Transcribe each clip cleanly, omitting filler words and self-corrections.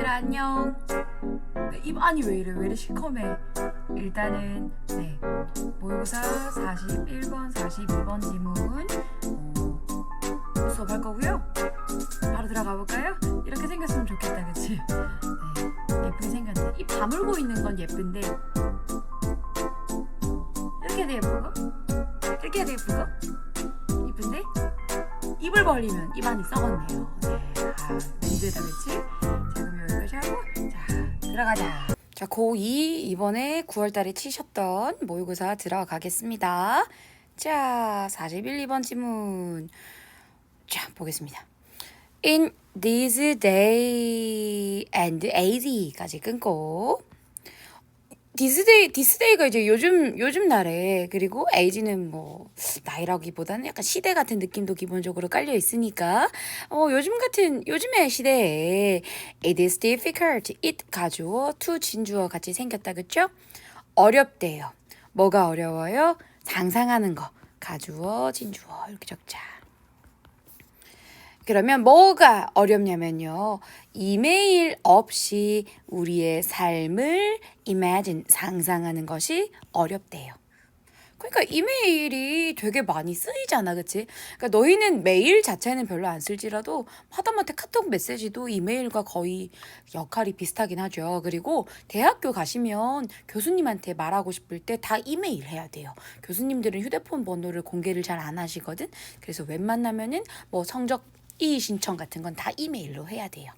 얘들아 안녕. 입 안이 왜 이래 시커매. 일단은 모의고사 41번 42번 지문 수업할 거고요. 바로 들어가 볼까요? 이렇게 생겼으면 좋겠다, 그치? 예쁘게 생겼네. 입 다물고 있는 건 예쁜데 이렇게 해도 예쁘고 이렇게 해도 예쁘고 이쁜데 입을 벌리면 입 안이 썩었네요. 문제다, 그치? 자, 그럼 여기까지 하고 자, 들어가자. 자, 고2 이번에 9월달에 치셨던 모의고사 들어가겠습니다. 자, 41, 2번 지문. 자, 보겠습니다. In this day and age까지 끊고 this day가 이제 요즘 날에, 그리고 age는 뭐 나이라기보다는 약간 시대 같은 느낌도 기본적으로 깔려 있으니까 요즘의 시대에 it is difficult, it 가주어 to 진주어 같이 생겼다, 그쵸? 어렵대요. 뭐가 어려워요? 상상하는 거. 가주어 진주어 이렇게 적자. 그러면 뭐가 어렵냐면요. 이메일 없이 우리의 삶을 imagine, 상상하는 것이 어렵대요. 그러니까 이메일이 되게 많이 쓰이잖아, 그치? 그러니까 너희는 메일 자체는 별로 안 쓸지라도 하다못해 카톡 메시지도 이메일과 거의 역할이 비슷하긴 하죠. 그리고 대학교 가시면 교수님한테 말하고 싶을 때 다 이메일 해야 돼요. 교수님들은 휴대폰 번호를 공개를 잘 안 하시거든. 그래서 웬만하면은 뭐 성적 이의 신청 같은 건 다 이메일로 해야 돼요.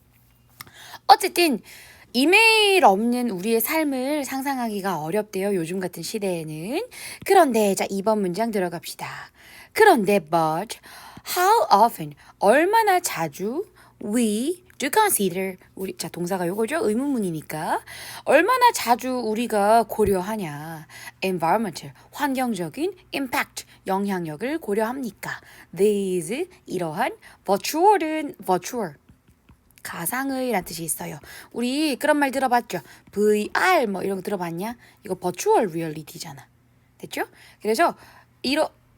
어쨌든 이메일 없는 우리의 삶을 상상하기가 어렵대요. 요즘 같은 시대에는. 그런데 자, 2번 문장 들어갑시다. 그런데 but how often, 얼마나 자주 we do consider, 우리 자 동사가 요거죠. 의문문이니까 얼마나 자주 우리가 고려하냐, environmental, 환경적인 impact, 영향력을 고려합니까? These, 이러한 virtual 가상의 란 뜻이 있어요. 우리 그런 말 들어봤죠? VR 뭐 이런 거 들어봤냐? 이거 virtual reality잖아. 됐죠? 그래서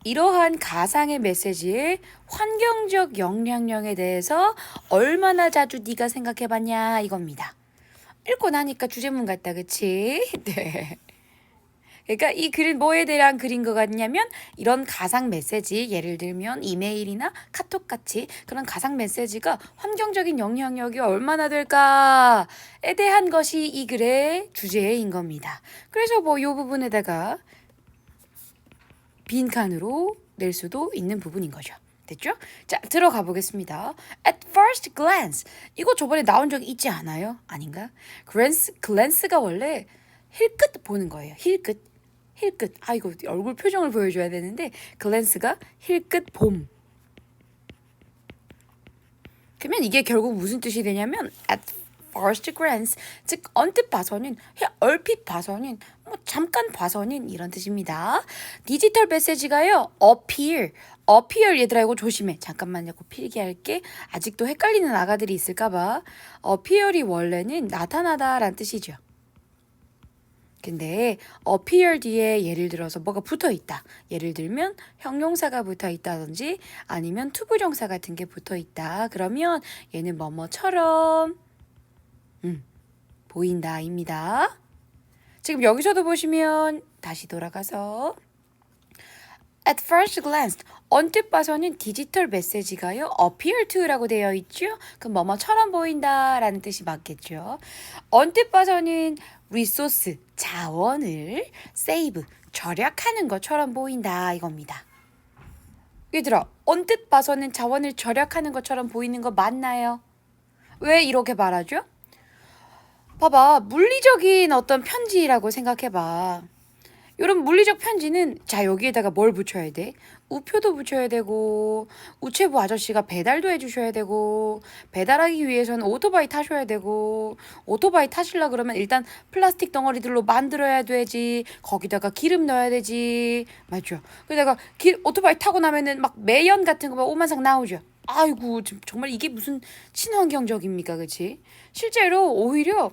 이러한 가상의 메시지의 환경적 영향력에 대해서 얼마나 자주 네가 생각해봤냐 이겁니다. 읽고 나니까 주제문 같다, 그치? 네. 그러니까 이 글은 뭐에 대한 글인 것 같냐면 이런 가상 메시지, 예를 들면 이메일이나 카톡 같이 그런 가상 메시지가 환경적인 영향력이 얼마나 될까에 대한 것이 이 글의 주제인 겁니다. 그래서 뭐 이 부분에다가 빈칸으로 낼 수도 있는 부분인 거죠. 됐죠? 자, 들어가 보겠습니다. At first glance. 이거 저번에 나온 적 있지 않아요? 아닌가? glance가 원래 힐끗 보는 거예요. 힐끗. 이거 얼굴 표정을 보여줘야 되는데 glance가 힐끗 봄. 그러면 이게 결국 무슨 뜻이 되냐면 at first glance, 즉 언뜻 봐서는, 얼핏 봐서는, 뭐 잠깐 봐서는 이런 뜻입니다. 디지털 메시지가요. appear 얘들아 이거 조심해. 잠깐만 이거 필기할게. 아직도 헷갈리는 아가들이 있을까봐. appear이 원래는 나타나다라는 뜻이죠. 근데 appear 뒤에 예를 들어서 뭐가 붙어 있다. 예를 들면 형용사가 붙어 있다든지 아니면 투부정사 같은 게 붙어 있다. 그러면 얘는 뭐뭐처럼 보인다입니다. 지금 여기서도 보시면 다시 돌아가서 at first glance, 언뜻 봐서는 디지털 메시지가요. appear to라고 되어 있죠. 그럼 뭐뭐처럼 보인다라는 뜻이 맞겠죠. 언뜻 봐서는 resource, 자원을 save, 절약하는 것처럼 보인다 이겁니다. 얘들아, 언뜻 봐서는 자원을 절약하는 것처럼 보이는 거 맞나요? 왜 이렇게 말하죠? 봐봐, 물리적인 어떤 편지라고 생각해봐. 이런 물리적 편지는 자 여기에다가 뭘 붙여야 돼? 우표도 붙여야 되고 우체부 아저씨가 배달도 해주셔야 되고 배달하기 위해서는 오토바이 타셔야 되고 오토바이 타시려 그러면 일단 플라스틱 덩어리들로 만들어야 되지. 거기다가 기름 넣어야 되지. 맞죠? 그러다가 오토바이 타고 나면은 막 매연 같은 거 막 오만상 나오죠. 아이고 정말 이게 무슨 친환경적입니까, 그치? 실제로 오히려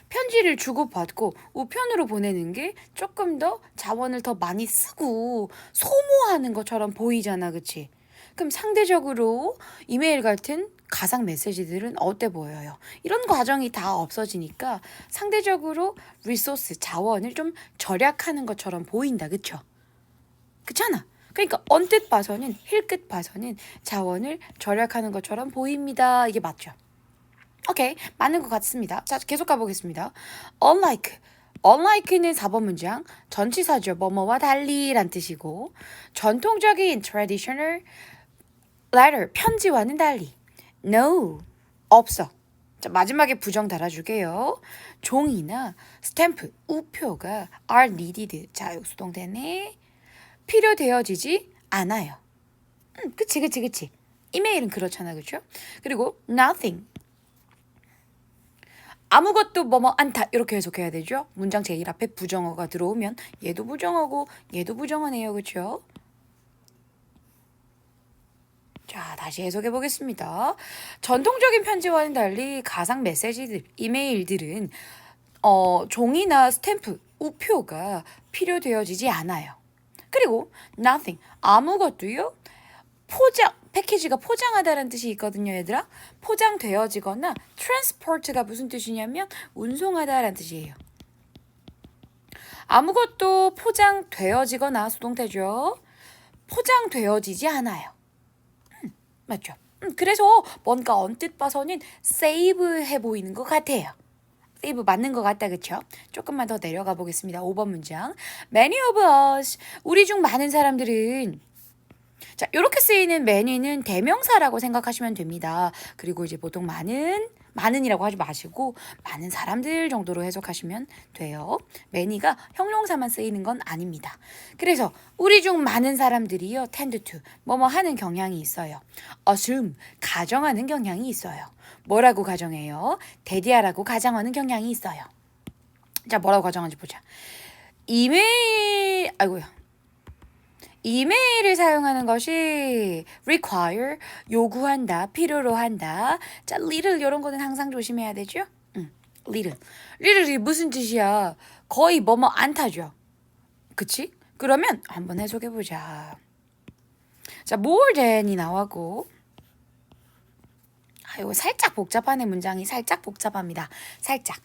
편지를 주고받고 우편으로 보내는 게 조금 더 자원을 더 많이 쓰고 소모하는 것처럼 보이잖아, 그치? 그럼 상대적으로 이메일 같은 가상 메시지들은 어때 보여요? 이런 과정이 다 없어지니까 상대적으로 리소스, 자원을 좀 절약하는 것처럼 보인다. 그쵸? 그렇잖아. 그러니까 언뜻 봐서는, 힐끗 봐서는 자원을 절약하는 것처럼 보입니다. 이게 맞죠? 오케이, 맞는 것 같습니다. 자, 계속 가보겠습니다. unlike는 4번 문장, 전치사죠. 뭐뭐와 달리란 뜻이고, 전통적인 traditional letter, 편지와는 달리 no, 없어. 자, 마지막에 부정 달아줄게요. 종이나 스탬프, 우표가 are needed. 자, 여기 수동태네. 필요되어지지 않아요. 그치. 이메일은 그렇잖아, 그쵸? 그리고 nothing. 아무것도 뭐뭐 않다 이렇게 해석해야 되죠. 문장 제일 앞에 부정어가 들어오면 얘도 부정어고 얘도 부정어네요. 그쵸? 자, 다시 해석해 보겠습니다. 전통적인 편지와는 달리 가상 메시지들, 이메일들은 종이나 스탬프, 우표가 필요되어지지 않아요. 그리고 nothing, 아무것도요. 패키지가 포장하다라는 뜻이 있거든요, 얘들아. 포장되어지거나 transport가 무슨 뜻이냐면 운송하다라는 뜻이에요. 아무것도 포장되어지거나 수동태죠. 포장되어지지 않아요. 맞죠? 그래서 뭔가 언뜻 봐서는 세이브해 보이는 것 같아요. 세이브 맞는 것 같다, 그쵸? 조금만 더 내려가 보겠습니다. 5번 문장. Many of us, 우리 중 많은 사람들은 자, 이렇게 쓰이는 many는 대명사라고 생각하시면 됩니다. 그리고 이제 보통 많은이라고 하지 마시고 많은 사람들 정도로 해석하시면 돼요. many가 형용사만 쓰이는 건 아닙니다. 그래서 우리 중 많은 사람들이요 tend to 뭐뭐 하는 경향이 있어요. assume 가정하는 경향이 있어요. 뭐라고 가정해요? 대디하라고 가정하는 경향이 있어요. 자, 뭐라고 가정하는지 보자. 이메일을 사용하는 것이 require, 요구한다, 필요로 한다. 자, little 이런 거는 항상 조심해야 되죠? little. little이 무슨 뜻이야? 거의 뭐뭐 않다죠. 그치? 그러면 한번 해석해보자. 자, more than이 나왔고 이거 살짝 복잡하네. 문장이 살짝 복잡합니다. 살짝.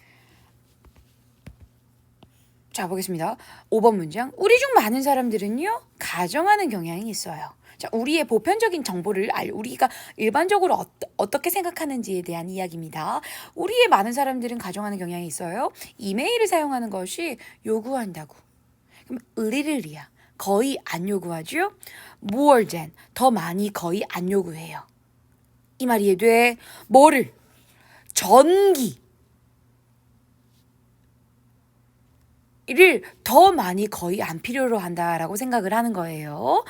자, 보겠습니다. 5번 문장. 우리 중 많은 사람들은요, 가정하는 경향이 있어요. 자, 우리의 보편적인 정보를 우리가 일반적으로 어떻게 생각하는지에 대한 이야기입니다. 우리의 많은 사람들은 가정하는 경향이 있어요. 이메일을 사용하는 것이 요구한다고. 그럼 little이야. 거의 안 요구하죠? more than, 더 많이 거의 안 요구해요. 이 말이 이해돼? 뭐를? 전기. 를 더 많이 거의 안 필요로 한다라고 생각을 하는 거예요.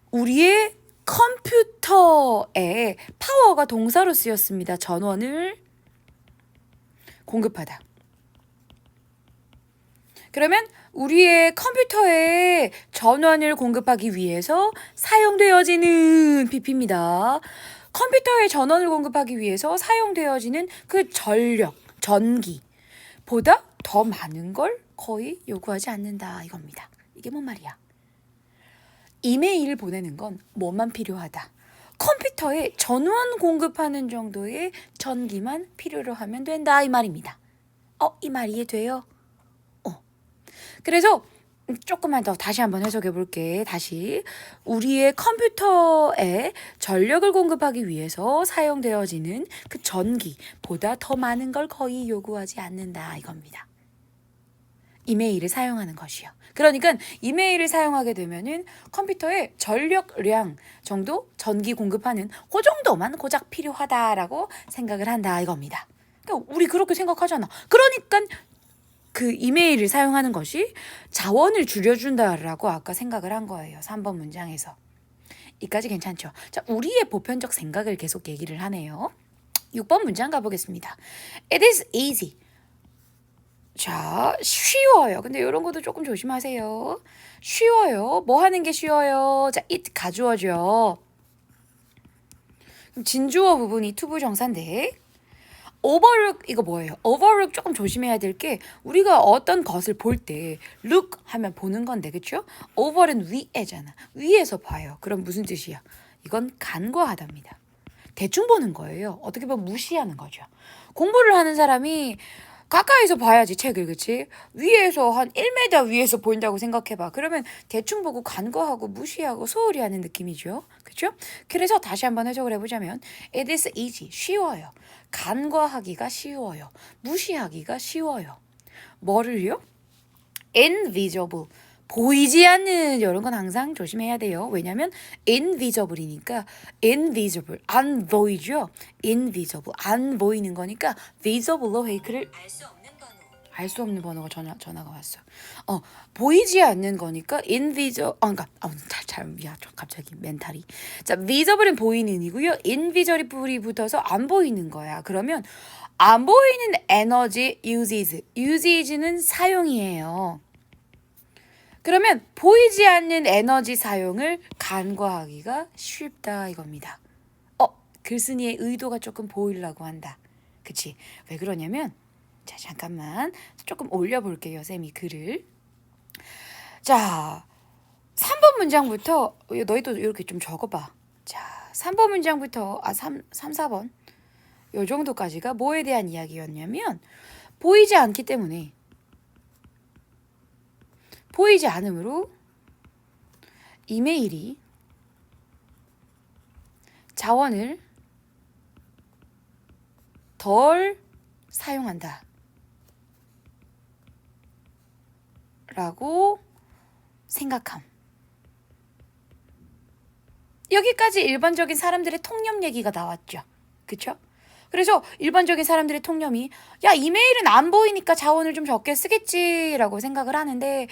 우리의 컴퓨터에 파워가 동사로 쓰였습니다. 전원을 공급하다. 그러면 우리의 컴퓨터에 전원을 공급하기 위해서 사용되어지는 PP입니다. 컴퓨터에 전원을 공급하기 위해서 사용되어지는 그 전력, 전기보다 더 많은 걸 거의 요구하지 않는다 이겁니다. 이게 뭔 말이야? 이메일 보내는 건 뭐만 필요하다. 컴퓨터에 전원 공급하는 정도의 전기만 필요로 하면 된다 이 말입니다. 이 말 이해돼요? 그래서 조금만 더 다시 한번 해석해 볼게. 다시 우리의 컴퓨터에 전력을 공급하기 위해서 사용되어지는 그 전기보다 더 많은 걸 거의 요구하지 않는다 이겁니다. 이메일을 사용하는 것이요. 그러니까 이메일을 사용하게 되면은 컴퓨터에 전력량 정도 전기 공급하는 그 정도만 고작 필요하다라고 생각을 한다 이겁니다. 그러니까 우리 그렇게 생각하잖아. 그러니까 그 이메일을 사용하는 것이 자원을 줄여준다라고 아까 생각을 한 거예요. 3번 문장에서. 이까지 괜찮죠? 자, 우리의 보편적 생각을 계속 얘기를 하네요. 6번 문장 가보겠습니다. It is easy. 자, 쉬워요. 근데 이런 것도 조금 조심하세요. 쉬워요. 뭐 하는 게 쉬워요? 자, it 가주어죠. 그럼 진주어 부분이 투부정사인데 overlook 이거 뭐예요? overlook 조금 조심해야 될 게 우리가 어떤 것을 볼 때 look 하면 보는 건데 그쵸? over는 위에잖아. 위에서 봐요. 그럼 무슨 뜻이야? 이건 간과하답니다. 대충 보는 거예요. 어떻게 보면 무시하는 거죠. 공부를 하는 사람이 가까이서 봐야지 책을, 그치? 위에서 한 1m 위에서 보인다고 생각해봐. 그러면 대충 보고 간과하고 무시하고 소홀히 하는 느낌이죠. 그쵸? 그래서 다시 한번 해석을 해보자면 It is easy, 쉬워요. 간과하기가 쉬워요. 무시하기가 쉬워요. 뭐를요? invisible, 보이지 않는 이런 건 항상 조심해야 돼요. 왜냐면 invisible이니까 invisible, 안 보이죠? invisible, 안 보이는 거니까 visible로 페이크를 알 수 없는 번호가 전화가 왔어. 보이지 않는 거니까 invisible, 미안, 갑자기 멘탈이. 자, visible은 보이는이고요. invisible이 붙어서 안 보이는 거야. 그러면 안 보이는 에너지 usage는 사용이에요. 그러면 보이지 않는 에너지 사용을 간과하기가 쉽다 이겁니다. 글쓴이의 의도가 조금 보이려고 한다. 그치? 왜 그러냐면 자, 잠깐만 조금 올려볼게요. 쌤이 글을. 자, 3번 문장부터 너희도 이렇게 좀 적어봐. 자, 3번 문장부터 3, 4번 요 정도까지가 뭐에 대한 이야기였냐면 보이지 않기 때문에 보이지 않으므로 이메일이 자원을 덜 사용한다 라고 생각함. 여기까지 일반적인 사람들의 통념 얘기가 나왔죠. 그쵸? 그래서 일반적인 사람들의 통념이 야, 이메일은 안 보이니까 자원을 좀 적게 쓰겠지라고 생각을 하는데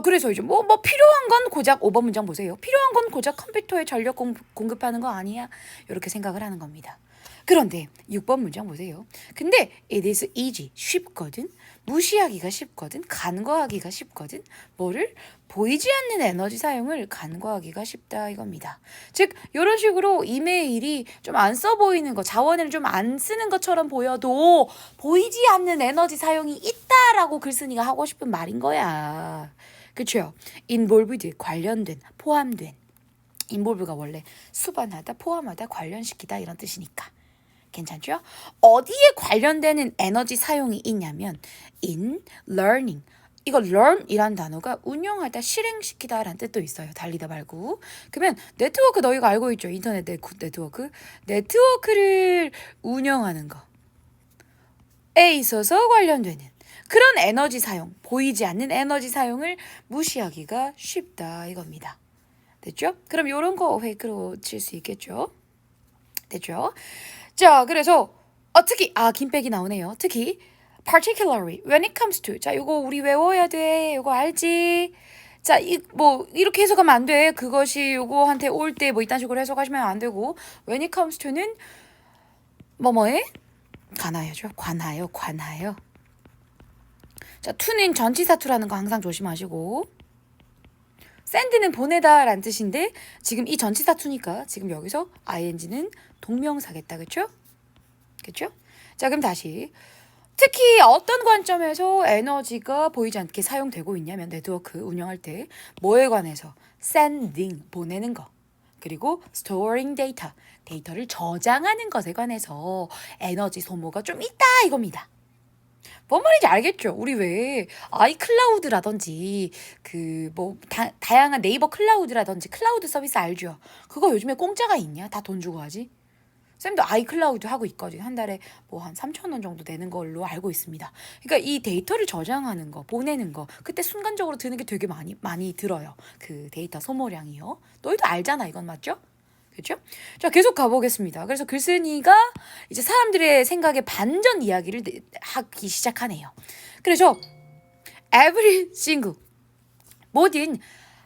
그래서 이제 뭐 필요한 건 고작 5번 문장 보세요. 필요한 건 고작 컴퓨터에 전력 공급하는 거 아니야? 이렇게 생각을 하는 겁니다. 그런데 6번 문장 보세요. 근데 it is easy, 쉽거든. 무시하기가 쉽거든. 간과하기가 쉽거든. 뭐를? 보이지 않는 에너지 사용을 간과하기가 쉽다 이겁니다. 즉 이런 식으로 이메일이 좀 안 써 보이는 거, 자원을 좀 안 쓰는 것처럼 보여도 보이지 않는 에너지 사용이 있다라고 글쓴이가 하고 싶은 말인 거야. 그렇죠? involved, 관련된, 포함된. involve가 원래 수반하다, 포함하다, 관련시키다 이런 뜻이니까. 괜찮죠? 어디에 관련되는 에너지 사용이 있냐면 in learning. 이거 learn이란 단어가 운영하다, 실행시키다 라는 뜻도 있어요. 달리다 말고. 그러면 네트워크 너희가 알고 있죠? 인터넷 네트워크. 네트워크를 운영하는 거에 있어서 관련되는 그런 에너지 사용, 보이지 않는 에너지 사용을 무시하기가 쉽다 이겁니다. 됐죠? 그럼 이런 거 페이크로 칠 수 있겠죠? 됐죠? 자, 그래서 특히 김백이 나오네요. 특히 particularly when it comes to. 자, 이거 우리 외워야 돼. 이거 알지? 자, 이렇게 해석하면 안 돼. 그것이 요거한테 올 때 이딴 식으로 해석하시면 안 되고 when it comes to는 뭐뭐에 관하여죠. 관하여. 자, to는 전치사 to라는 거 항상 조심하시고 send는 보내다 라는 뜻인데 지금 이 전치사 to니까 지금 여기서 ing는 동명사겠다. 그쵸? 그쵸? 자, 그럼 다시 특히 어떤 관점에서 에너지가 보이지 않게 사용되고 있냐면 네트워크 운영할 때 뭐에 관해서 sending, 보내는 거 그리고 storing data, 데이터를 저장하는 것에 관해서 에너지 소모가 좀 있다 이겁니다. 뭔 말인지 알겠죠? 우리 왜 아이클라우드라든지 다양한 네이버 클라우드라든지 클라우드 서비스 알죠? 그거 요즘에 공짜가 있냐? 다 돈 주고 하지? 쌤도 아이클라우드 하고 있거든요. 한 달에 한 3,000원 정도 되는 걸로 알고 있습니다. 그러니까 이 데이터를 저장하는 거, 보내는 거, 그때 순간적으로 드는 게 되게 많이 들어요. 그 데이터 소모량이요. 너희도 알잖아, 이건 맞죠? 그렇죠? 자, 계속 가보겠습니다. 그래서 글쓴이가 이제 사람들의 생각에 반전 이야기를 하기 시작하네요. 그래서 every single, 모든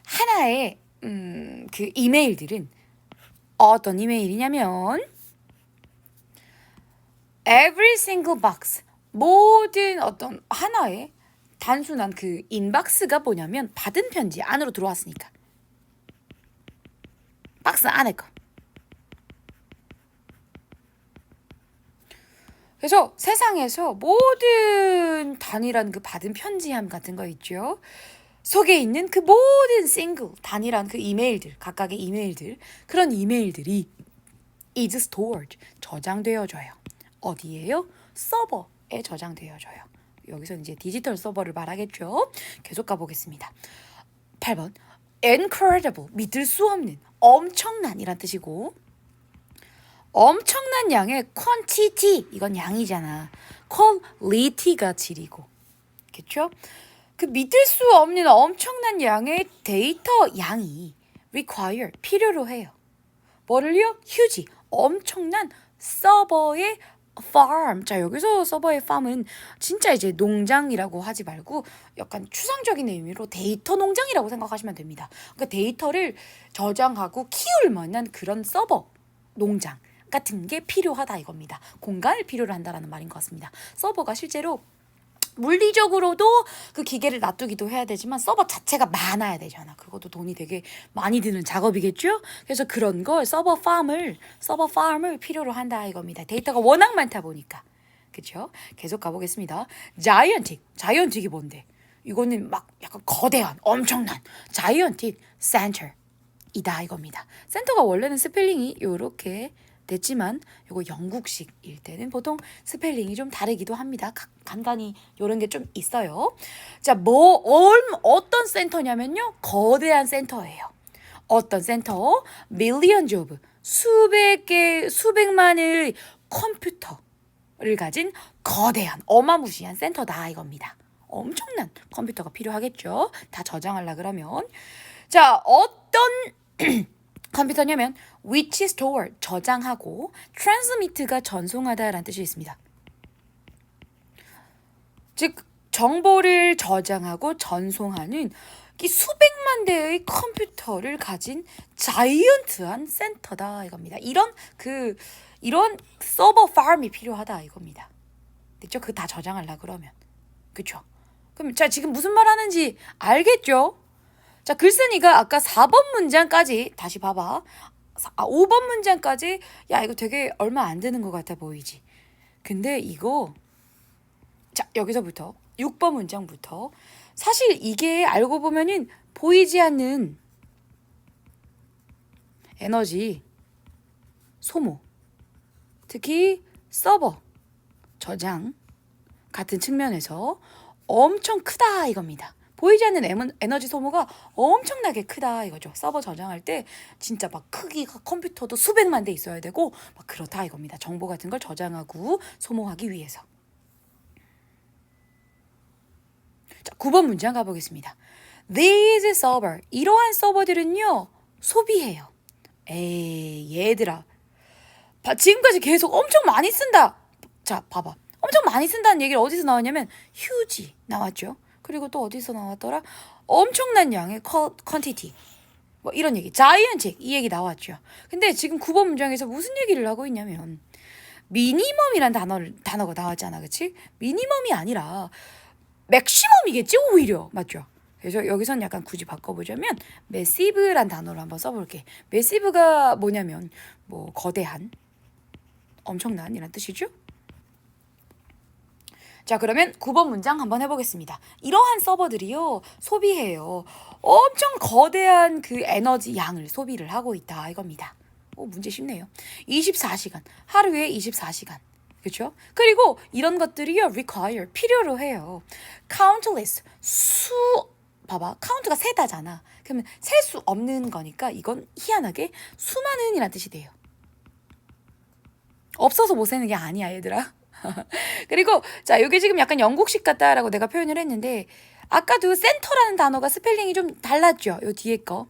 하나의 그 이메일들은 어떤 이메일이냐면 every single box, 모든 어떤 하나의 단순한 그 인박스가 뭐냐면 받은 편지 안으로 들어왔으니까 박스 안에 거. 그래서 세상에서 모든 단일한 그 받은 편지함 같은 거 있죠. 속에 있는 그 모든 싱글, 단일한 그 이메일들, 각각의 이메일들, 그런 이메일들이 is stored. 저장되어져요. 어디에요? 서버에 저장되어져요. 여기서 이제 디지털 서버를 말하겠죠. 계속 가보겠습니다. 8번. incredible. 믿을 수 없는. 엄청난 이란 뜻이고 엄청난 양의 quantity. 이건 양이잖아. quality가 질이고. 그렇죠? 그 믿을 수 없는 엄청난 양의 데이터 양이 require. 필요로 해요. 뭐를요? 휴지. 엄청난 서버의 farm. 자, 여기서 서버의 farm은 진짜 이제 농장이라고 하지 말고 약간 추상적인 의미로 데이터 농장이라고 생각하시면 됩니다. 그러니까 데이터를 저장하고 키울 만한 그런 서버 농장 같은 게 필요하다 이겁니다. 공간을 필요로 한다라는 말인 것 같습니다. 서버가 실제로 물리적으로도 그 기계를 놔두기도 해야 되지만 서버 자체가 많아야 되잖아. 그것도 돈이 되게 많이 드는 작업이겠죠? 그래서 그런 걸 서버 farm을 필요로 한다 이겁니다. 데이터가 워낙 많다 보니까. 그렇죠? 계속 가보겠습니다. gigantic이 뭔데? 이거는 막 약간 거대한, 엄청난 gigantic center이다 이겁니다. 센터가 원래는 스펠링이 요렇게 됐지만 이거 영국식일 때는 보통 스펠링이 좀 다르기도 합니다. 간간히 이런 게 좀 있어요. 자, 어떤 센터냐면요. 거대한 센터예요. 어떤 센터? millions of 수백만의 컴퓨터를 가진 거대한 어마무시한 센터다 이겁니다. 엄청난 컴퓨터가 필요하겠죠. 다 저장하려 그러면. 자, 어떤 컴퓨터냐면 which store 저장하고 transmit가 전송하다라는 뜻이 있습니다. 즉 정보를 저장하고 전송하는 이 수백만 대의 컴퓨터를 가진 자이언트한 센터다 이겁니다. 이런 서버 farm이 필요하다 이겁니다. 됐죠? 그거 다 저장하려 그러면. 그렇죠? 그럼 자 지금 무슨 말 하는지 알겠죠? 자, 글쓴이가 아까 4번 문장까지 다시 봐봐. 5번 문장까지 야 이거 되게 얼마 안 되는 것 같아 보이지. 근데 이거 자 여기서부터 6번 문장부터 사실 이게 알고 보면은 보이지 않는 에너지 소모 특히 서버 저장 같은 측면에서 엄청 크다 이겁니다. 보이지 않는 에너지 소모가 엄청나게 크다 이거죠. 서버 저장할 때 진짜 막 크기가 컴퓨터도 수백만 대 있어야 되고 막 그렇다 이겁니다. 정보 같은 걸 저장하고 소모하기 위해서. 자, 9번 문장 가보겠습니다. These server, 이러한 서버들은요 소비해요. 에이 얘들아 지금까지 계속 엄청 많이 쓴다. 자 봐봐 엄청 많이 쓴다는 얘기를 어디서 나왔냐면 휴지 나왔죠. 그리고 또 어디서 나왔더라? 엄청난 양의 quantity. 뭐 이런 얘기. gigantic 이 얘기 나왔죠. 근데 지금 9번 문장에서 무슨 얘기를 하고 있냐면 미니멈이란 단어가 나왔잖아. 그치? 미니멈이 아니라 맥시멈이겠지 오히려. 맞죠? 그래서 여기선 약간 굳이 바꿔보자면 massive란 단어를 한번 써볼게. massive가 뭐냐면 뭐 거대한 엄청난 이란 뜻이죠. 자 그러면 9번 문장 한번 해보겠습니다. 이러한 서버들이요 소비해요. 엄청 거대한 그 에너지 양을 소비를 하고 있다 이겁니다. 문제 쉽네요. 24시간 하루에 24시간 그렇죠? 그리고 이런 것들이요 require 필요로 해요. countless 봐봐 카운트가 세다잖아. 그러면 셀 수 없는 거니까 이건 희한하게 수많은이란 뜻이 돼요. 없어서 못 세는 게 아니야 얘들아. 그리고 자 여기 지금 약간 영국식 같다라고 내가 표현을 했는데 아까도 센터라는 단어가 스펠링이 좀 달랐죠. 요 뒤에 거.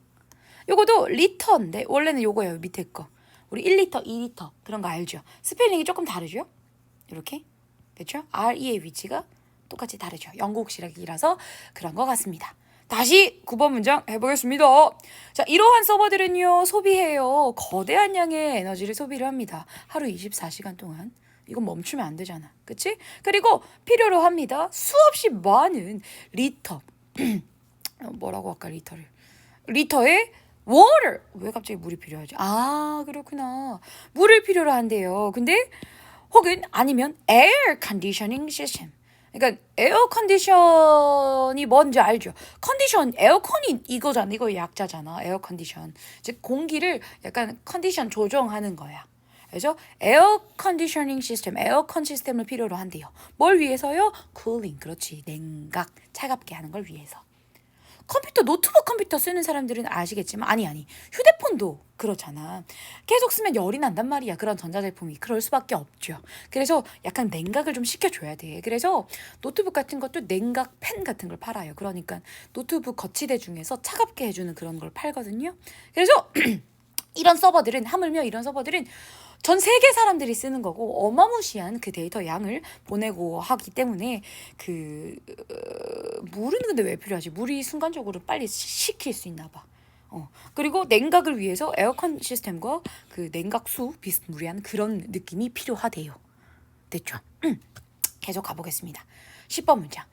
요거도 리터인데 원래는 요거예요. 밑에 거. 우리 1리터, 2리터 그런 거 알죠? 스펠링이 조금 다르죠? 이렇게. 됐죠? RE의 위치가 똑같이 다르죠. 영국식이라서 그런 것 같습니다. 다시 9번 문장 해보겠습니다. 자, 이러한 서버들은요 소비해요. 거대한 양의 에너지를 소비를 합니다. 하루 24시간 동안. 이건 멈추면 안 되잖아. 그치? 그리고 필요로 합니다. 수없이 많은 리터. 뭐라고 할까 리터를. 리터의 water. 왜 갑자기 물이 필요하지? 아 그렇구나. 물을 필요로 한대요. 근데 혹은 아니면 air conditioning system. 그러니까 에어 컨디션이 뭔지 알죠? 컨디션 에어컨이 이거잖아. 이거 약자잖아. 에어 컨디션. 즉 공기를 약간 컨디션 조정하는 거야. 그래서 에어 컨디셔닝 시스템, 에어컨 시스템을 필요로 한대요. 뭘 위해서요? 쿨링, 그렇지. 냉각, 차갑게 하는 걸 위해서. 컴퓨터, 노트북 컴퓨터 쓰는 사람들은 아시겠지만 아니 휴대폰도 그렇잖아. 계속 쓰면 열이 난단 말이야. 그런 전자제품이 그럴 수밖에 없죠. 그래서 약간 냉각을 좀 시켜줘야 돼. 그래서 노트북 같은 것도 냉각 팬 같은 걸 팔아요. 그러니까 노트북 거치대 중에서 차갑게 해주는 그런 걸 팔거든요. 그래서 이런 서버들은 하물며 이런 서버들은 전 세계 사람들이 쓰는 거고 어마무시한 그 데이터 양을 보내고 하기 때문에 물은 근데 왜 필요하지? 물이 순간적으로 빨리 식힐 수 있나 봐. 그리고 냉각을 위해서 에어컨 시스템과 그 냉각수 비스무리한 그런 느낌이 필요하대요. 됐죠? 계속 가보겠습니다. 10번 문장.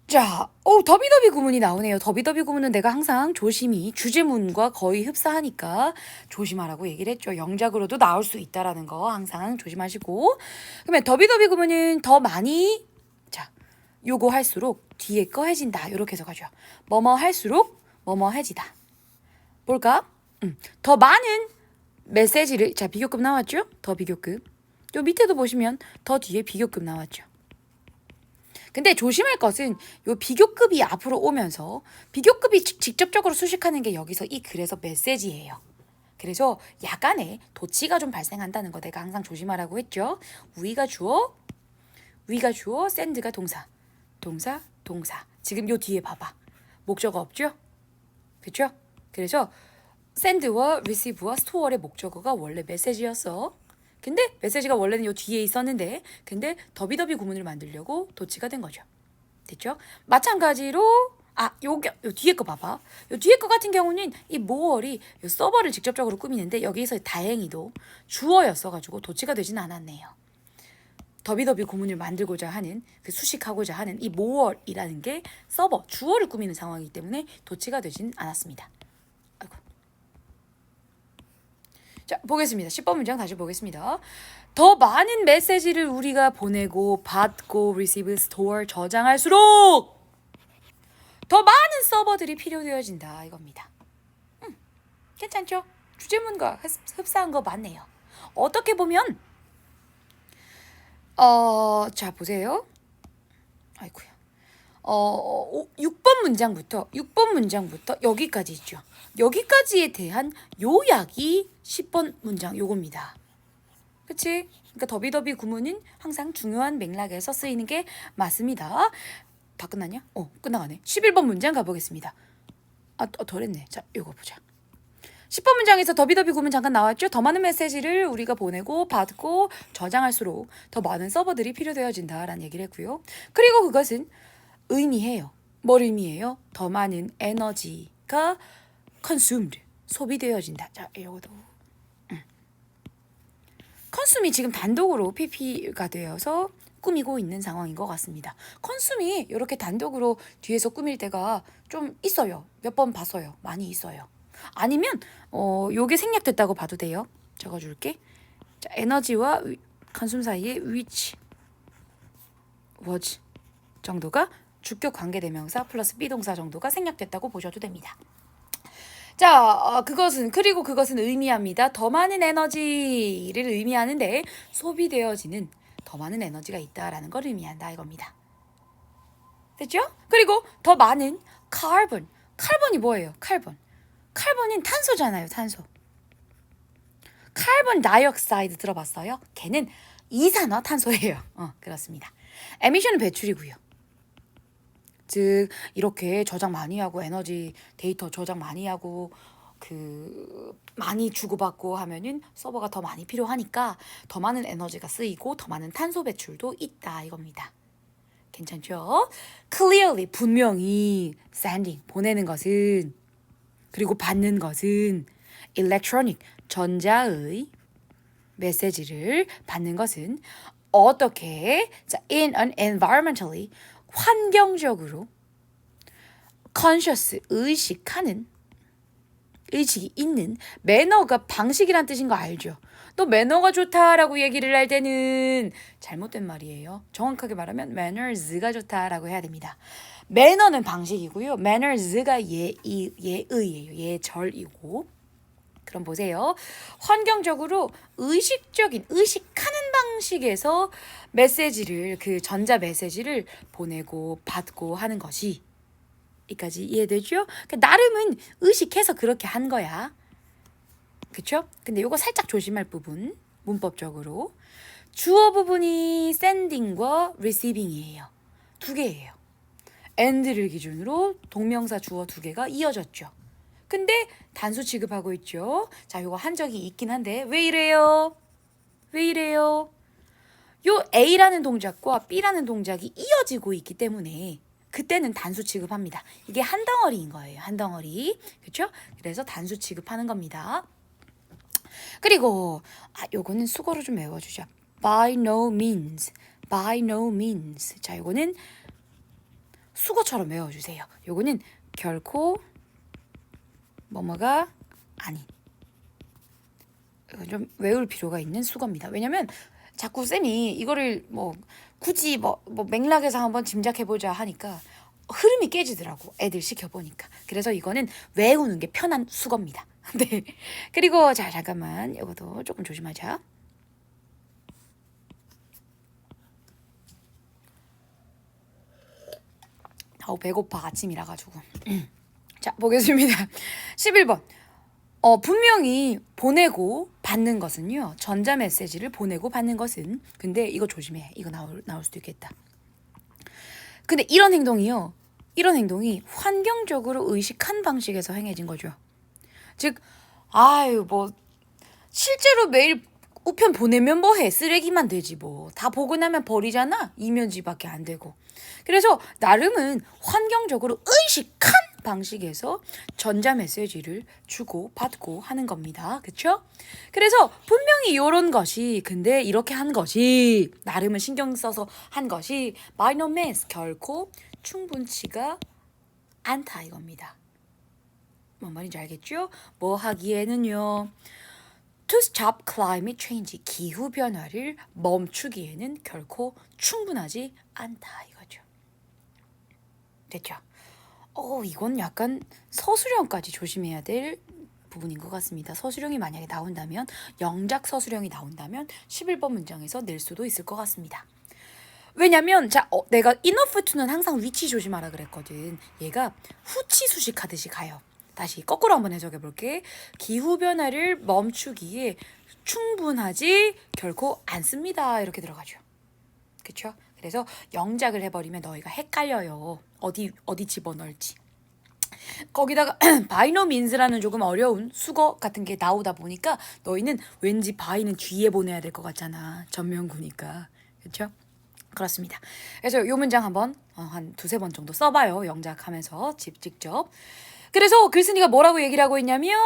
자, 더비더비 구문이 나오네요. 더비더비 구문은 내가 항상 조심히 주제문과 거의 흡사하니까 조심하라고 얘기를 했죠. 영작으로도 나올 수 있다라는 거 항상 조심하시고. 그러면 더비더비 구문은 더 많이, 자, 요거 할수록 뒤에 거 해진다. 요렇게 해석하죠. 뭐뭐 할수록 뭐뭐 해지다. 볼까? 더 많은 메시지를, 자, 비교급 나왔죠? 더 비교급. 요 밑에도 보시면 더 뒤에 비교급 나왔죠. 근데 조심할 것은 요 비교급이 앞으로 오면서 비교급이 직접적으로 수식하는 게 여기서 이 글에서 메시지예요. 그래서 약간의 도치가 좀 발생한다는 거 내가 항상 조심하라고 했죠. 위가 주어, send가 동사. 지금 요 뒤에 봐봐. 목적어 없죠? 그쵸? 그래서 send와 receive와 store의 목적어가 원래 메시지였어. 근데 메시지가 원래는 요 뒤에 있었는데 근데 더비더비 구문을 만들려고 도치가 된 거죠. 됐죠? 마찬가지로 요 뒤에 거 봐봐. 요 뒤에 거 같은 경우는 이 more이 요 서버를 직접적으로 꾸미는데 여기서 다행히도 주어였어가지고 도치가 되진 않았네요. 더비더비 구문을 만들고자 하는 수식하고자 하는 이 more이라는 게 서버 주어를 꾸미는 상황이기 때문에 도치가 되진 않았습니다. 자, 보겠습니다. 10번 문장 다시 보겠습니다. 더 많은 메시지를 우리가 보내고 받고 receive, store, 저장할수록 더 많은 서버들이 필요되어진다 이겁니다. 괜찮죠? 주제문과 흡사한 거 맞네요. 어떻게 보면 자 보세요. 아이고야. 6번 문장부터 여기까지 있죠. 여기까지에 대한 요약이 10번 문장 요겁니다. 그치? 그러니까 더비더비 구문은 항상 중요한 맥락에서 쓰이는 게 맞습니다. 다 끝났냐? 끝나가네. 11번 문장 가보겠습니다. 덜했네. 자, 요거 보자. 10번 문장에서 더비더비 구문 잠깐 나왔죠? 더 많은 메시지를 우리가 보내고 받고 저장할수록 더 많은 서버들이 필요되어진다라는 얘기를 했고요. 그리고 그것은 의미해요. 뭘 의미해요? 더 많은 에너지가 consumed, 소비되어진다. 자, 이거도. 컨숨이 지금 단독으로 PP가 되어서 꾸미고 있는 상황인 것 같습니다. 컨숨이 이렇게 단독으로 뒤에서 꾸밀 때가 좀 있어요. 몇 번 봤어요. 많이 있어요. 아니면 요게 생략됐다고 봐도 돼요. 적어줄게. 자, 에너지와 컨숨 사이에 which was 정도가 주격 관계대명사 플러스 비동사 정도가 생략됐다고 보셔도 됩니다. 자, 그것은 의미합니다. 더 많은 에너지를 의미하는데 소비되어지는 더 많은 에너지가 있다라는 걸 의미한다 이겁니다. 됐죠? 그리고 더 많은 카본이 뭐예요? 카본은 탄소잖아요. 탄소. 카본 다이옥사이드 들어봤어요? 걔는 이산화탄소예요. 그렇습니다. 에미션은 배출이고요. 즉 이렇게 저장 많이 하고 에너지 데이터 저장 많이 하고 많이 주고받고 하면은 서버가 더 많이 필요하니까 더 많은 에너지가 쓰이고 더 많은 탄소 배출도 있다 이겁니다. 괜찮죠? Clearly 분명히 sending 보내는 것은 그리고 받는 것은 electronic 전자의 메시지를 받는 것은 어떻게 in an environmentally 환경적으로 conscious 의식이 있는 매너가 방식이란 뜻인 거 알죠? 또 매너가 좋다라고 얘기를 할 때는 잘못된 말이에요. 정확하게 말하면 manners가 좋다라고 해야 됩니다. 매너는 방식이고요. manners가 예의예요. 예절이고 그럼 보세요. 환경적으로 의식하는 방식에서 메시지를, 그 전자 메시지를 보내고 받고 하는 것이, 여기까지 이해되죠? 나름은 의식해서 그렇게 한 거야. 그쵸? 근데 요거 살짝 조심할 부분, 문법적으로. 주어 부분이 sending과 receiving이에요. 두 개예요. and를 기준으로 동명사 주어 두 개가 이어졌죠. 근데 단수 취급하고 있죠. 자, 요거 한 적이 있긴 한데 왜 이래요? 왜 이래요? 요 A라는 동작과 B라는 동작이 이어지고 있기 때문에 그때는 단수 취급합니다. 이게 한 덩어리인 거예요. 한 덩어리. 그렇죠? 그래서 단수 취급하는 겁니다. 그리고 요거는 수거로 좀 외워주죠. By no means. By no means. 자, 요거는 수거처럼 외워주세요. 요거는 결코 뭐뭐가 아닌. 이건 좀 외울 필요가 있는 수거입니다. 왜냐면 자꾸 쌤이 이거를 뭐 굳이 뭐 맥락에서 한번 짐작해보자 하니까 흐름이 깨지더라고. 애들 시켜보니까. 그래서 이거는 외우는 게 편한 수거입니다. 네. 그리고 자, 잠깐만. 이것도 조금 조심하자. 배고파. 아침이라 가지고. 자, 보겠습니다. 11번. 분명히 보내고 받는 것은요. 전자 메시지를 보내고 받는 것은. 근데 이거 조심해. 이거 나올 수도 있겠다. 근데 이런 행동이 환경적으로 의식한 방식에서 행해진 거죠. 즉, 실제로 매일 우편 보내면 뭐해? 쓰레기만 되지 뭐. 다 보고 나면 버리잖아? 이면지밖에 안 되고. 그래서 나름은 환경적으로 의식한 방식에서 전자 메시지를 주고 받고 하는 겁니다. 그쵸? 그래서 분명히 이런 것이, 근데 이렇게 한 것이, 나름은 신경 써서 한 것이 by no means 결코 충분치가 않다 이겁니다. 뭔 말인지 알겠죠? 뭐 하기에는요. To stop climate change, 기후변화를 멈추기에는 결코 충분하지 않다 이거죠. 됐죠? 이건 약간 서술형까지 조심해야 될 부분인 것 같습니다. 서술형이 만약에 나온다면, 영작 서술형이 나온다면 11번 문장에서 낼 수도 있을 것 같습니다. 왜냐면 내가 enough to는 항상 위치 조심하라 그랬거든. 얘가 후치 수식하듯이 가요. 다시 거꾸로 한번 해석해 볼게. 기후변화를 멈추기에 충분하지 결코 않습니다. 이렇게 들어가죠. 그쵸? 그래서 영작을 해버리면 너희가 헷갈려요. 어디 집어넣을지. 거기다가 by no means라는 조금 어려운 수거 같은 게 나오다 보니까 너희는 왠지 by는 뒤에 보내야 될 것 같잖아. 전면구니까. 그쵸? 그렇습니다. 그래서 요 문장 한번 한 두세 번 정도 써봐요. 영작하면서 직접. 그래서 글쓴이가 뭐라고 얘기를 하고 있냐면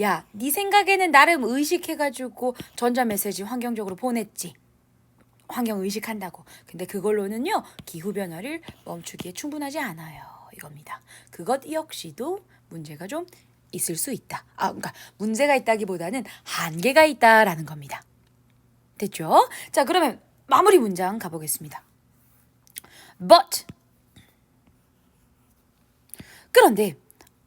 야, 네 생각에는 나름 의식해가지고 전자메시지 환경적으로 보냈지. 환경 의식한다고. 근데 그걸로는요. 기후변화를 멈추기에 충분하지 않아요. 이겁니다. 그것 역시도 문제가 좀 있을 수 있다. 그러니까 문제가 있다기보다는 한계가 있다라는 겁니다. 됐죠? 자, 그러면 마무리 문장 가보겠습니다. But 그런데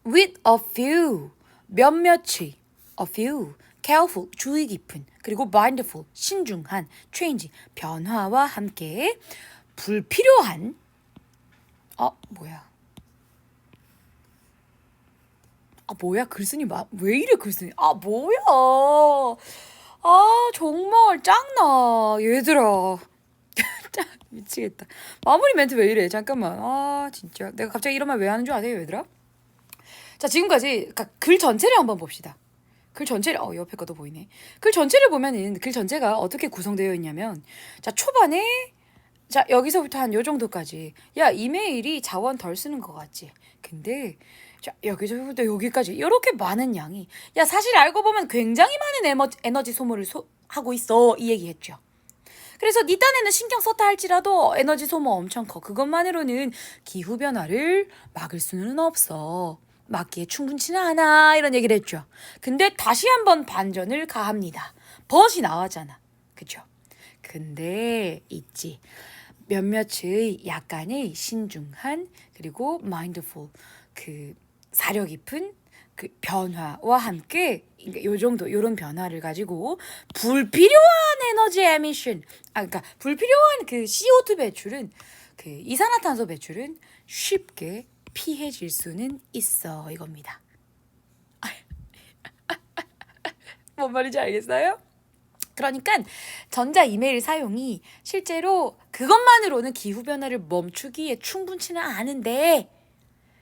with a few 몇몇의 a few careful 주의 깊은 그리고 mindful 신중한 change 변화와 함께 불필요한 뭐야 글쓴이 왜 이래 글쓴이 뭐야 정말 짱나 얘들아 미치겠다. 마무리 멘트 왜 이래? 잠깐만. 진짜. 내가 갑자기 이런 말 왜 하는 줄 아세요, 얘들아? 자, 지금까지 글 전체를 한번 봅시다. 글 전체를, 옆에 것도 보이네. 글 전체를 보면은 글 전체가 어떻게 구성되어 있냐면, 자, 초반에, 자, 여기서부터 한 요 정도까지. 야, 이메일이 자원 덜 쓰는 것 같지? 근데, 자, 여기서부터 여기까지. 이렇게 많은 양이. 야, 사실 알고 보면 굉장히 많은 에너지 소모를 하고 있어. 이 얘기 했죠. 그래서 네 딴에는 신경 썼다 할지라도 에너지 소모 엄청 커. 그것만으로는 기후변화를 막을 수는 없어. 막기에 충분치는 않아. 이런 얘기를 했죠. 근데 다시 한번 반전을 가합니다. 벗이 나왔잖아. 그쵸? 근데 있지. 몇몇의 약간의 신중한 그리고 mindful 그 사려 깊은 그 변화와 함께 요 정도 요런 변화를 가지고 불필요한 에너지 에미션 그러니까 불필요한 그 CO2 배출은 그 이산화탄소 배출은 쉽게 피해질 수는 있어 이겁니다. 뭔 말인지 알겠어요? 그러니까 전자 이메일 사용이 실제로 그것만으로는 기후변화를 멈추기에 충분치는 않은데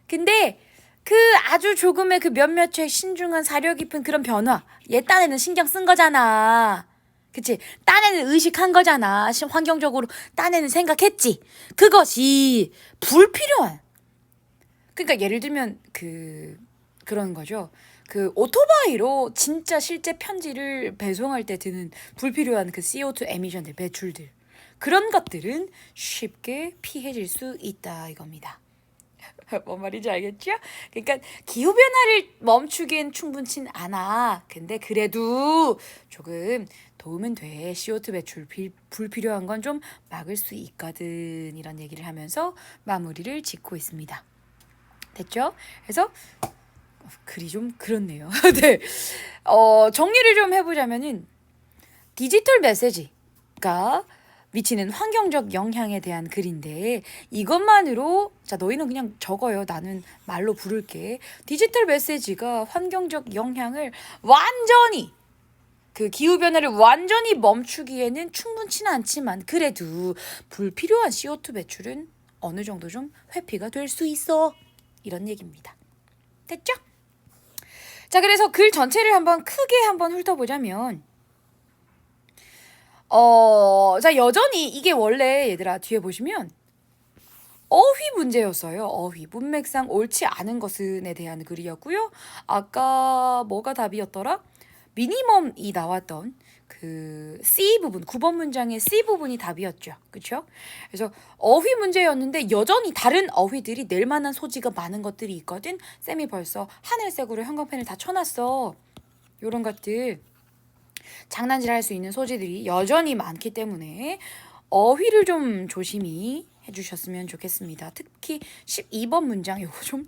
근데 그 아주 조금의 그 몇몇의 신중한 사려 깊은 그런 변화 얘 딴에는 신경 쓴 거잖아. 그치? 딴에는 의식한 거잖아. 환경적으로 딴에는 생각했지. 그것이 불필요한 그러니까 예를 들면 그런 거죠. 그 오토바이로 진짜 실제 편지를 배송할 때 드는 불필요한 그 CO2 에미션들 배출들 그런 것들은 쉽게 피해질 수 있다 이겁니다. 뭔 말인지 알겠죠? 그러니까 기후변화를 멈추기엔 충분치 않아. 근데 그래도 조금 도움은 돼. CO2 배출 불필요한 건 좀 막을 수 있거든. 이런 얘기를 하면서 마무리를 짓고 있습니다. 됐죠? 그래서 글이 좀 그렇네요. 네. 정리를 좀 해보자면은 디지털 메시지가 미치는 환경적 영향에 대한 글인데 이것만으로 자 너희는 그냥 적어요. 나는 말로 부를게. 디지털 메시지가 환경적 영향을 완전히 그 기후변화를 완전히 멈추기에는 충분치는 않지만 그래도 불필요한 CO2 배출은 어느 정도 좀 회피가 될 수 있어. 이런 얘기입니다. 됐죠? 자 그래서 글 전체를 한번 크게 한번 훑어보자면 자 여전히 이게 원래 얘들아 뒤에 보시면 어휘 문제였어요. 어휘 문맥상 옳지 않은 것에 대한 글이었고요. 아까 뭐가 답이었더라? 미니멈이 나왔던 그 C 부분 9번 문장의 C 부분이 답이었죠. 그렇죠? 그래서 어휘 문제였는데 여전히 다른 어휘들이 낼 만한 소지가 많은 것들이 있거든. 쌤이 벌써 하늘색으로 형광펜을 다 쳐놨어. 요런 것들 장난질 할 수 있는 소지들이 여전히 많기 때문에 어휘를 좀 조심히 해주셨으면 좋겠습니다. 특히 12번 문장 요거 좀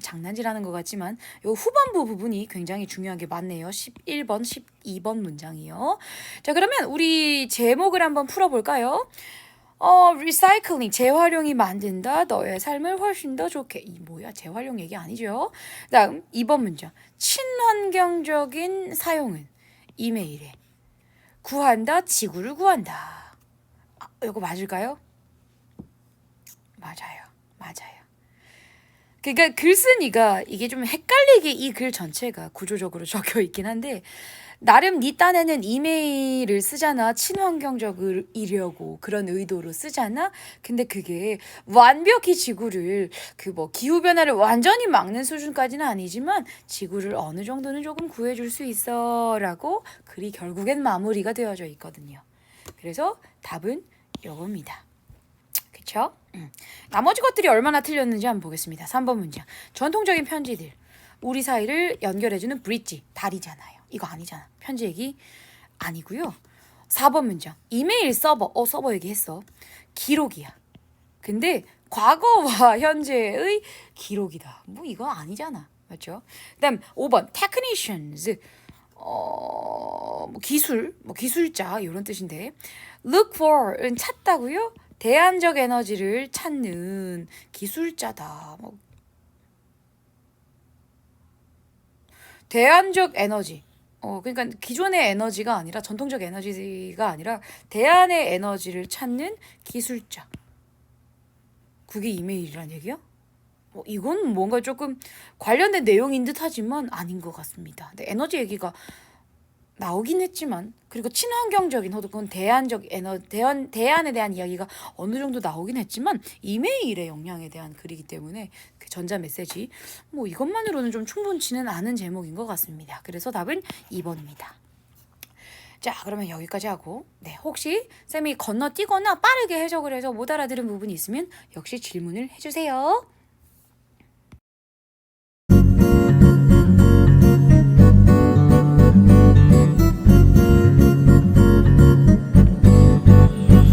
장난질하는 것 같지만 요 후반부 부분이 굉장히 중요한 게 많네요. 11번, 12번 문장이요. 자 그러면 우리 제목을 한번 풀어볼까요? 리사이클링, 재활용이 만든다. 너의 삶을 훨씬 더 좋게. 이 뭐야? 재활용 얘기 아니죠? 다음 2번 문장. 친환경적인 사용은 이메일에 구한다, 지구를 구한다. 이거 맞을까요? 맞아요. 그러니까 글쓴이가 이게 좀 헷갈리게 이 글 전체가 구조적으로 적혀 있긴 한데 나름 네 딴에는 이메일을 쓰잖아. 친환경적이려고 그런 의도로 쓰잖아. 근데 그게 완벽히 지구를 그 뭐 기후변화를 완전히 막는 수준까지는 아니지만 지구를 어느 정도는 조금 구해줄 수 있어 라고 글이 결국엔 마무리가 되어져 있거든요. 그래서 답은 요겁니다. 그쵸? 나머지 것들이 얼마나 틀렸는지 한번 보겠습니다. 3번 문장. 전통적인 편지들. 우리 사이를 연결해주는 브릿지. 다리잖아요. 이거 아니잖아. 편지 얘기 아니고요. 4번 문장. 이메일 서버. 서버 얘기했어. 기록이야. 근데 과거와 현재의 기록이다. 뭐 이거 아니잖아. 맞죠? 그다음 5번. technicians. 뭐 기술, 뭐 기술자 이런 뜻인데 look for은 찾다고요? 대안적 에너지를 찾는 기술자다. 뭐 대안적 에너지. 그러니까 기존의 에너지가 아니라 전통적 에너지가 아니라 대안의 에너지를 찾는 기술자. 그게 이메일이란 얘기야? 이건 뭔가 조금 관련된 내용인 듯 하지만 아닌 것 같습니다. 근데 에너지 얘기가 나오긴 했지만 그리고 친환경적인 혹은 대안적 대안에 대한 이야기가 어느 정도 나오긴 했지만 이메일의 영향에 대한 글이기 때문에 그 전자 메시지 뭐 이것만으로는 좀 충분치는 않은 제목인 것 같습니다. 그래서 답은 2번입니다. 자 그러면 여기까지 하고 혹시 쌤이 건너뛰거나 빠르게 해석을 해서 못 알아들은 부분이 있으면 역시 질문을 해주세요.